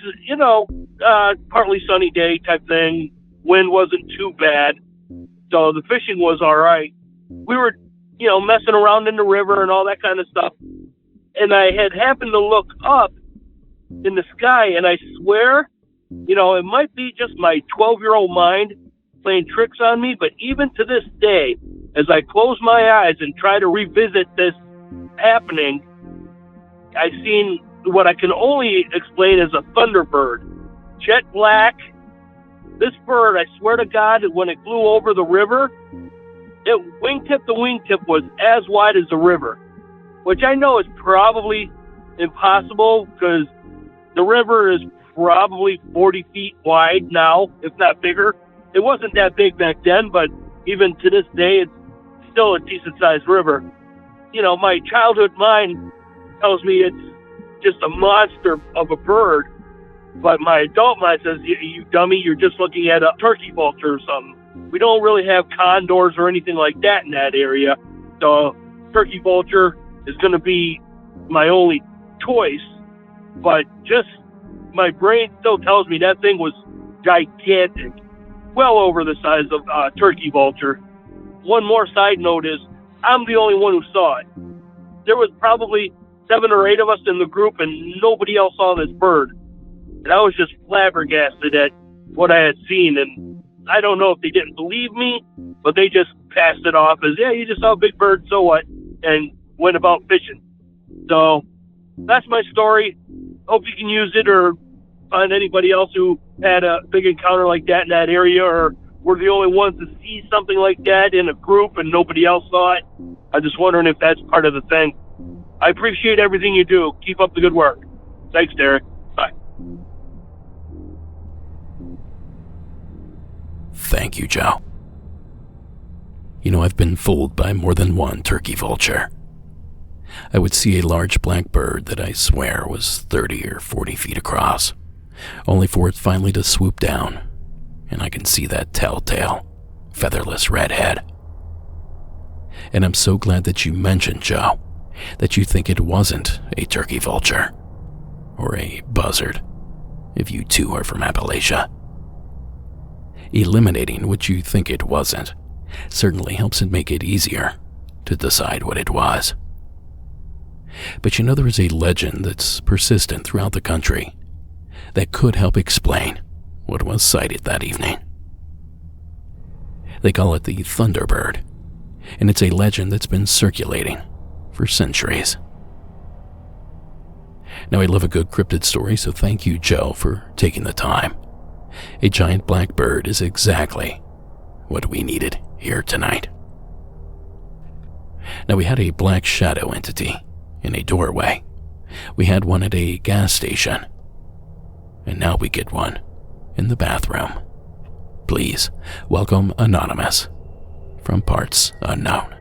partly sunny day type thing. Wind wasn't too bad, so the fishing was all right. We were, messing around in the river and all that kind of stuff. And I had happened to look up in the sky, and I swear, it might be just my 12-year-old mind playing tricks on me, but even to this day, as I close my eyes and try to revisit this happening, I've seen what I can only explain as a thunderbird. Jet black. This bird, I swear to God, when it flew over the river, wingtip to wingtip was as wide as the river, which I know is probably impossible because the river is probably 40 feet wide now, if not bigger. it wasn't that big back then, but even to this day, it's still a decent-sized river. You know, my childhood mind tells me it's just a monster of a bird, but my adult mind says, you dummy, you're just looking at a turkey vulture or something. We don't really have condors or anything like that in that area, so turkey vulture is going to be my only choice, but just my brain still tells me that thing was gigantic, well over the size of a turkey vulture. One more side note is I'm the only one who saw it. There was probably 7 or 8 of us in the group, and nobody else saw this bird. And I was just flabbergasted at what I had seen, and I don't know if they didn't believe me, but they just passed it off as, yeah, you just saw a big bird, so what, and went about fishing. So that's my story. Hope you can use it or find anybody else who had a big encounter like that in that area, or were the only ones to see something like that in a group and nobody else saw it. I'm just wondering if that's part of the thing. I appreciate everything you do. Keep up the good work. Thanks, Derek. Bye. Thank you, Joe. You know, I've been fooled by more than one turkey vulture. I would see a large black bird that I swear was 30 or 40 feet across, only for it finally to swoop down, and I can see that telltale, featherless red head. And I'm so glad that you mentioned, Joe, that you think it wasn't a turkey vulture, or a buzzard, if you too are from Appalachia. Eliminating what you think it wasn't certainly helps it make it easier to decide what it was. But you know, there is a legend that's persistent throughout the country that could help explain what was sighted that evening. They call it the Thunderbird, and it's a legend that's been circulating for centuries. Now, I love a good cryptid story, so thank you, Joe, for taking the time. A giant black bird is exactly what we needed here tonight. Now, we had a black shadow entity in a doorway. We had one at a gas station. And now we get one in the bathroom. Please welcome Anonymous from Parts Unknown.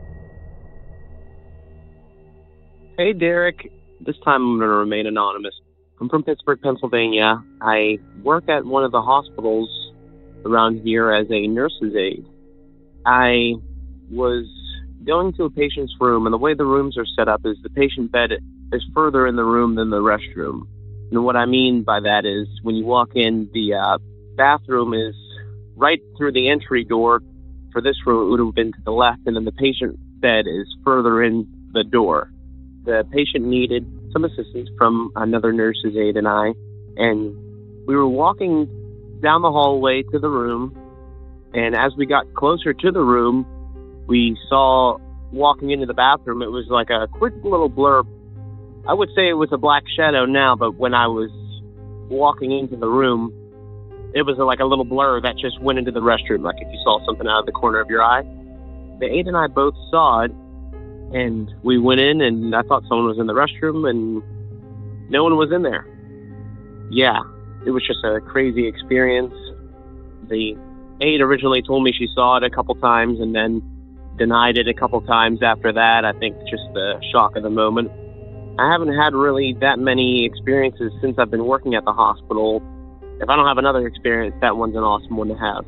Hey, Derek. This time I'm going to remain anonymous. I'm from Pittsburgh, Pennsylvania. I work at one of the hospitals around here as a nurse's aide. I was going to a patient's room, and the way the rooms are set up is the patient bed is further in the room than the restroom. And what I mean by that is when you walk in, the bathroom is right through the entry door. For this room, it would have been to the left, and then the patient bed is further in the door. The patient needed some assistance from another nurse's aide and I, and we were walking down the hallway to the room, and as we got closer to the room, we saw walking into the bathroom, it was like a quick little blur. I would say it was a black shadow now, but when I was walking into the room, it was like a little blur that just went into the restroom, like if you saw something out of the corner of your eye. The aide and I both saw it, and we went in, and I thought someone was in the restroom, and no one was in there. Yeah, it was just a crazy experience. The aide originally told me she saw it a couple times and then denied it a couple times after that. I think just the shock of the moment. I haven't had really that many experiences since I've been working at the hospital. If I don't have another experience, that one's an awesome one to have.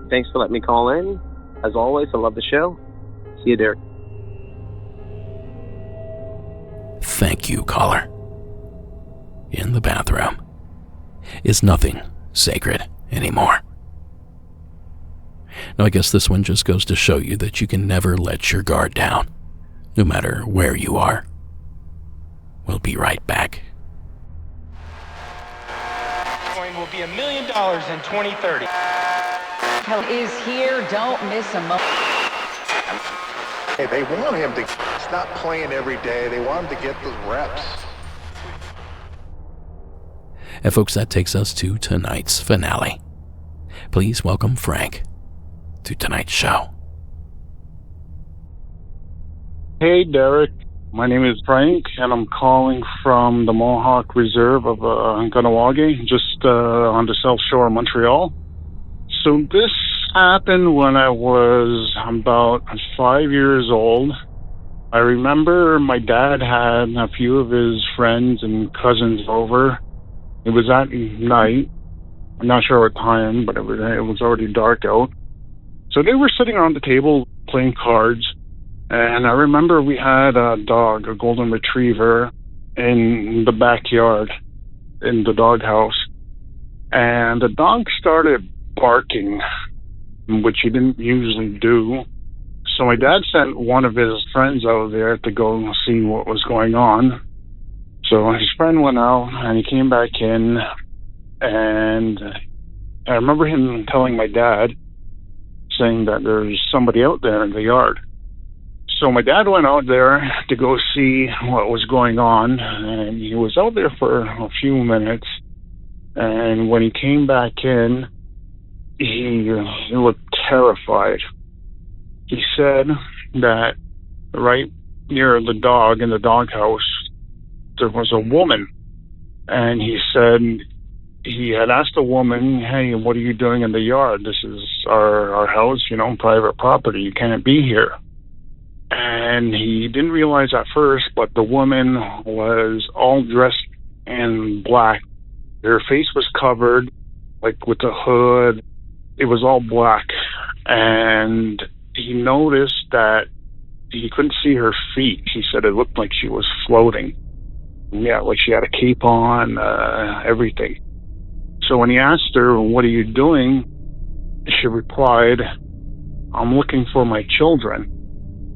Thanks for letting me call in. As always, I love the show. See you, Derek. Thank you, caller. In the bathroom is nothing sacred anymore. Now, I guess this one just goes to show you that you can never let your guard down, no matter where you are. We'll be right back. Coin will be $1 million in 2030. Hell is here. Don't miss a moment. Hey, they want him to stop playing every day. They want him to get those reps. And folks, that takes us to tonight's finale. Please welcome Frank to tonight's show. Hey, Derek. My name is Frank, and I'm calling from the Mohawk Reserve of Ganawagi, just on the South Shore of Montreal. So this happened when I was about 5 years old. I remember my dad had a few of his friends and cousins over. It was at night. I'm not sure what time, but it was already dark out. So they were sitting around the table playing cards. And I remember we had a dog, a golden retriever, in the backyard, in the doghouse. And the dog started barking, which he didn't usually do. So my dad sent one of his friends out there to go see what was going on. So his friend went out and he came back in, and I remember him telling my dad, saying that there's somebody out there in the yard. So my dad went out there to go see what was going on, and he was out there for a few minutes. And when he came back in, he looked terrified. He said that right near the dog in the doghouse, there was a woman. And he said he had asked the woman, "Hey, what are you doing in the yard? This is our house, private property. You can't be here." And he didn't realize at first, but the woman was all dressed in black. Her face was covered, like with a hood. It was all black. And he noticed that he couldn't see her feet. He said it looked like she was floating. Yeah, like she had a cape on, everything. So when he asked her, "What are you doing?" she replied, "I'm looking for my children."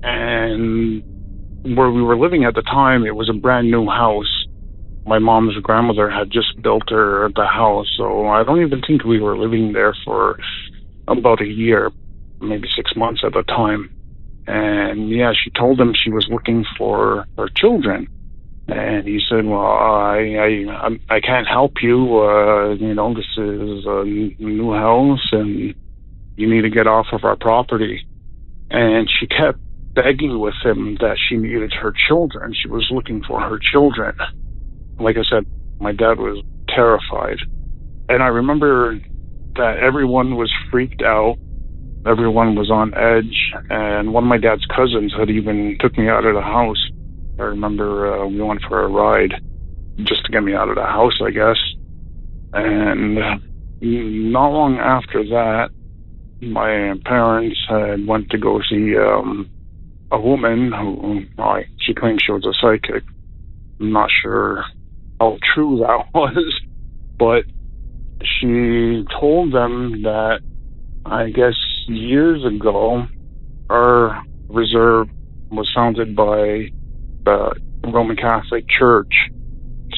And where we were living at the time, it was a brand new house. My mom's grandmother had just built her the house, so I don't even think we were living there for about a year, maybe 6 months at the time. And yeah, she told him she was looking for her children. And he said, "Well, I can't help you. This is a new house, and you need to get off of our property." And she kept begging with him that she needed her children. She was looking for her children. Like I said, my dad was terrified. And I remember that everyone was freaked out. Everyone was on edge. And one of my dad's cousins had even took me out of the house. I remember we went for a ride just to get me out of the house, I guess. And not long after that, my parents had went to go see a woman who she claimed she was a psychic. I'm not sure how true that was, but she told them that I guess years ago our reserve was founded by the Roman Catholic Church.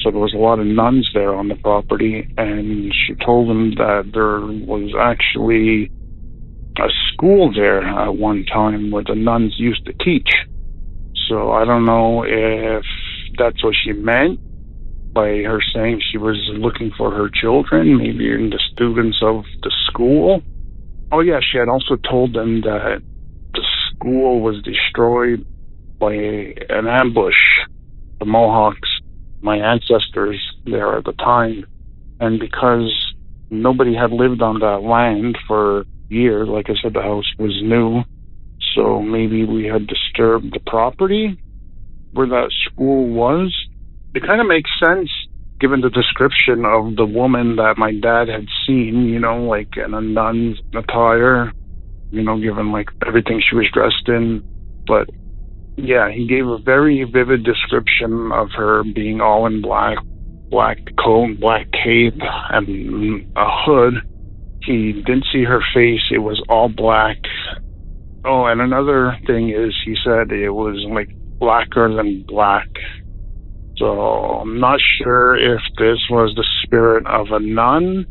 So there was a lot of nuns there on the property, and she told them that there was actually a school there at one time where the nuns used to teach. So I don't know if that's what she meant by her saying she was looking for her children, maybe in the students of the school. Oh yeah, she had also told them that the school was destroyed by an ambush. The Mohawks, my ancestors there at the time, and because nobody had lived on that land for years, like I said, the house was new, so maybe we had disturbed the property where that school was. It kind of makes sense given the description of the woman that my dad had seen, like in a nun's attire, given like everything she was dressed in. But yeah, he gave a very vivid description of her being all in black coat, black cape, and a hood. He didn't see her face. It was all black. Oh, and another thing is he said it was like blacker than black. So I'm not sure if this was the spirit of a nun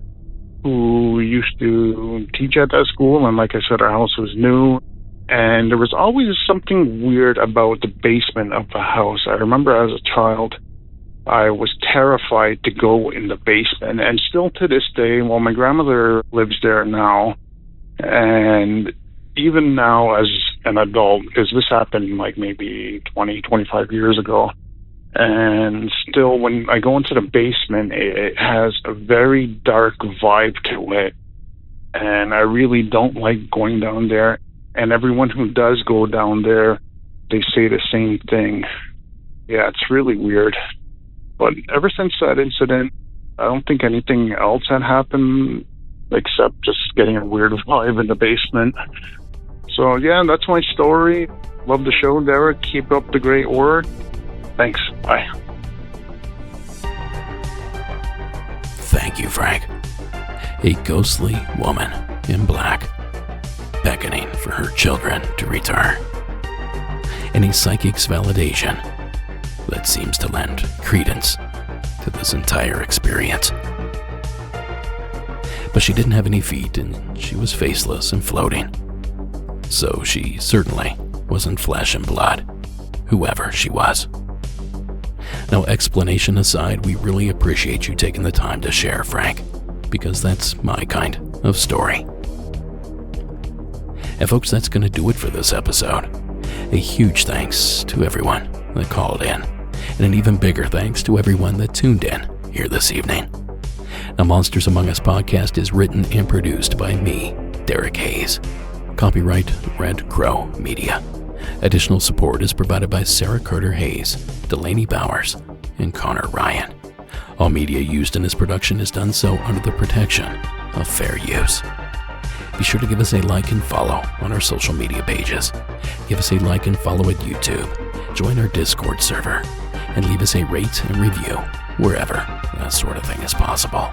who used to teach at that school. And like I said, our house was new. And there was always something weird about the basement of the house. I remember as a child, I was terrified to go in the basement. And still to this day, well, my grandmother lives there now. And even now as an adult, because this happened like maybe 20, 25 years ago, and still when I go into the basement, it has a very dark vibe to it. and I really don't like going down there. And everyone who does go down there, they say the same thing. Yeah, it's really weird. But ever since that incident, I don't think anything else had happened except just getting a weird vibe in the basement. So yeah, that's my story. Love the show, Derek. Keep up the great work. Thanks. Bye. Thank you, Frank. A ghostly woman in black, beckoning for her children to return. And a psychic's validation that seems to lend credence to this entire experience. But she didn't have any feet, and she was faceless and floating. So she certainly wasn't flesh and blood, whoever she was. Now, explanation aside, we really appreciate you taking the time to share, Frank, because that's my kind of story. And folks, that's going to do it for this episode. A huge thanks to everyone that called in, and an even bigger thanks to everyone that tuned in here this evening. Now, Monsters Among Us podcast is written and produced by me, Derek Hayes. Copyright Red Crow Media. Additional support is provided by Sarah Carter Hayes, Delaney Bowers, and Connor Ryan. All media used in this production is done so under the protection of fair use. Be sure to give us a like and follow on our social media pages. Give us a like and follow at YouTube. Join our Discord server. And leave us a rate and review wherever that sort of thing is possible.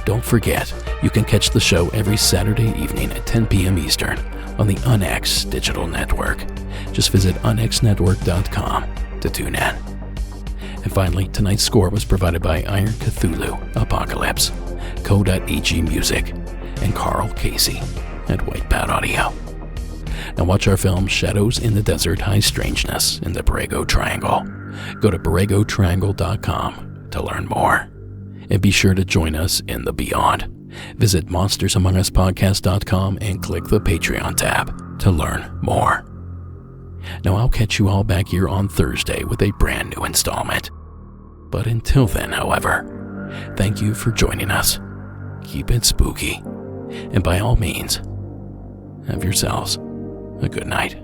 Don't forget, you can catch the show every Saturday evening at 10 p.m. Eastern on the UNX digital network. Just visit unxnetwork.com to tune in. And finally, tonight's score was provided by Iron Cthulhu Apocalypse, Co.ag Music, and Carl Casey at White Bat Audio. Now watch our film Shadows in the Desert High Strangeness in the Borrego Triangle. Go to borregotriangle.com to learn more. And be sure to join us in the beyond. Visit monstersamonguspodcast.com and click the Patreon tab to learn more. Now I'll catch you all back here on Thursday with a brand new installment. But until then, however, thank you for joining us. Keep it spooky. And by all means, have yourselves a good night.